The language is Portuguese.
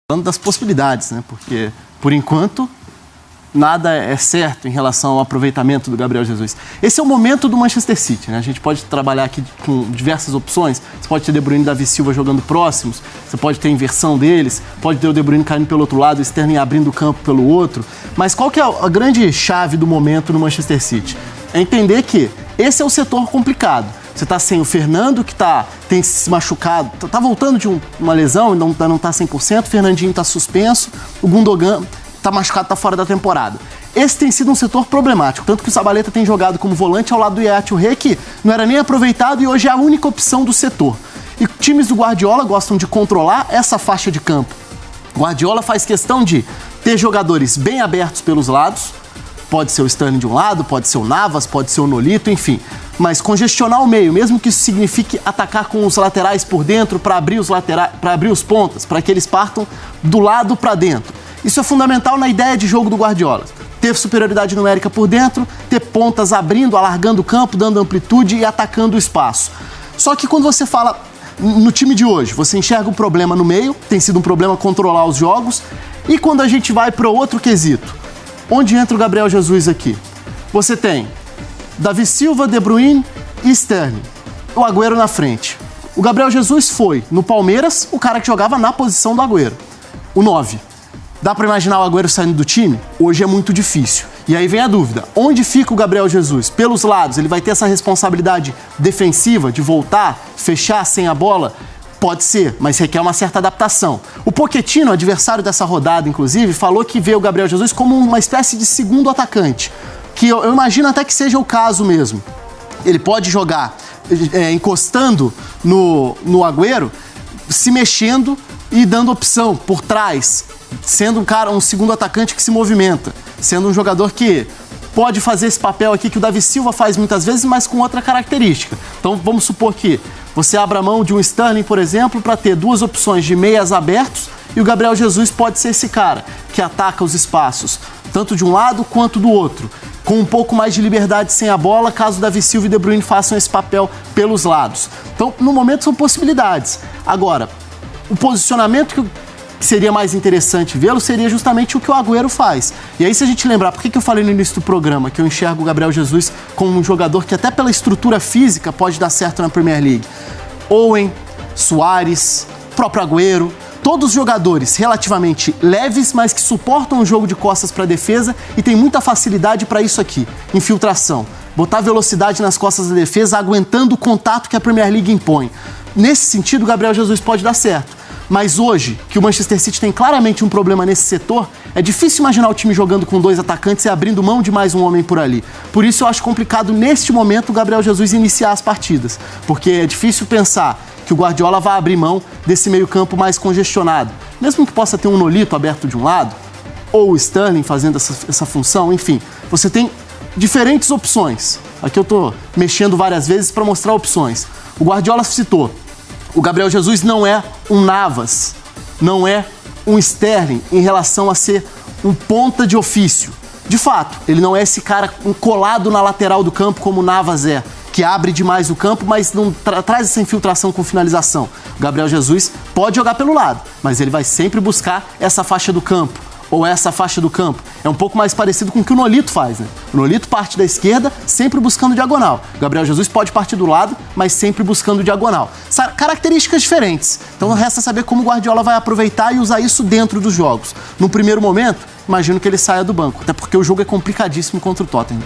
Falando das possibilidades, né? Porque, por enquanto, nada é certo em relação ao aproveitamento do Gabriel Jesus. Esse é o momento do Manchester City, né? A gente pode trabalhar aqui com diversas opções. Você pode ter De Bruyne e Davi Silva jogando próximos, você pode ter a inversão deles, pode ter o De Bruyne caindo pelo outro lado, o Sterling abrindo o campo pelo outro. Mas qual que é a grande chave do momento no Manchester City? É entender que esse é o setor complicado. Você está sem o Fernando, que tem se machucado, está voltando de uma lesão, não está 100%, o Fernandinho está suspenso, o Gundogan está machucado, está fora da temporada. Esse tem sido um setor problemático, tanto que o Zabaleta tem jogado como volante ao lado do Yaya Touré, que não era nem aproveitado e hoje é a única opção do setor. E times do Guardiola gostam de controlar essa faixa de campo. O Guardiola faz questão de ter jogadores bem abertos pelos lados, pode ser o Sterling de um lado, pode ser o Navas, pode ser o Nolito, enfim. Mas congestionar o meio, mesmo que isso signifique atacar com os laterais por dentro para abrir os pontas, para que eles partam do lado para dentro. Isso é fundamental na ideia de jogo do Guardiola. Ter superioridade numérica por dentro, ter pontas abrindo, alargando o campo, dando amplitude e atacando o espaço. Só que quando você fala no time de hoje, você enxerga um problema no meio, tem sido um problema controlar os jogos, e quando a gente vai para outro quesito, onde entra o Gabriel Jesus aqui? Você tem Davi Silva, De Bruyne e Sterling. O Agüero na frente. O Gabriel Jesus foi, no Palmeiras, o cara que jogava na posição do Agüero. O 9. Dá pra imaginar o Agüero saindo do time? Hoje é muito difícil. E aí vem a dúvida. Onde fica o Gabriel Jesus? Pelos lados, ele vai ter essa responsabilidade defensiva de voltar, fechar sem a bola? Pode ser, mas requer uma certa adaptação. O Pochettino, adversário dessa rodada, inclusive, falou que vê o Gabriel Jesus como uma espécie de segundo atacante, que eu imagino até que seja o caso mesmo. Ele pode jogar encostando no Agüero, se mexendo e dando opção por trás, sendo um segundo atacante que se movimenta, sendo um jogador que pode fazer esse papel aqui que o Davi Silva faz muitas vezes, mas com outra característica. Então vamos supor que você abra mão de um Sterling, por exemplo, para ter duas opções de meias abertos, e o Gabriel Jesus pode ser esse cara que ataca os espaços, tanto de um lado quanto do outro, com um pouco mais de liberdade sem a bola, caso Davi Silva e De Bruyne façam esse papel pelos lados. Então, no momento, são possibilidades. Agora, o posicionamento que seria mais interessante vê-lo seria justamente o que o Agüero faz. E aí, se a gente lembrar, por que eu falei no início do programa que eu enxergo o Gabriel Jesus como um jogador que até pela estrutura física pode dar certo na Premier League? Owen, Suárez, próprio Agüero, todos jogadores relativamente leves, mas que suportam o jogo de costas para a defesa e tem muita facilidade para isso aqui, infiltração. Botar velocidade nas costas da defesa, aguentando o contato que a Premier League impõe. Nesse sentido, o Gabriel Jesus pode dar certo. Mas hoje, que o Manchester City tem claramente um problema nesse setor, é difícil imaginar o time jogando com dois atacantes e abrindo mão de mais um homem por ali. Por isso eu acho complicado, neste momento, o Gabriel Jesus iniciar as partidas. Porque é difícil pensar que o Guardiola vai abrir mão desse meio-campo mais congestionado. Mesmo que possa ter um Nolito aberto de um lado, ou o Sterling fazendo essa função, enfim. Você tem diferentes opções. Aqui eu estou mexendo várias vezes para mostrar opções. O Guardiola citou: o Gabriel Jesus não é um Navas, não é um Sterling em relação a ser um ponta de ofício. De fato, ele não é esse cara colado na lateral do campo como o Navas é, que abre demais o campo, mas não traz essa infiltração com finalização. O Gabriel Jesus pode jogar pelo lado, mas ele vai sempre buscar essa faixa do campo, ou essa faixa do campo. É um pouco mais parecido com o que o Nolito faz, né? O Nolito parte da esquerda, sempre buscando diagonal. O Gabriel Jesus pode partir do lado, mas sempre buscando diagonal. Características diferentes. Então resta saber como o Guardiola vai aproveitar e usar isso dentro dos jogos. No primeiro momento, imagino que ele saia do banco, até porque o jogo é complicadíssimo contra o Tottenham.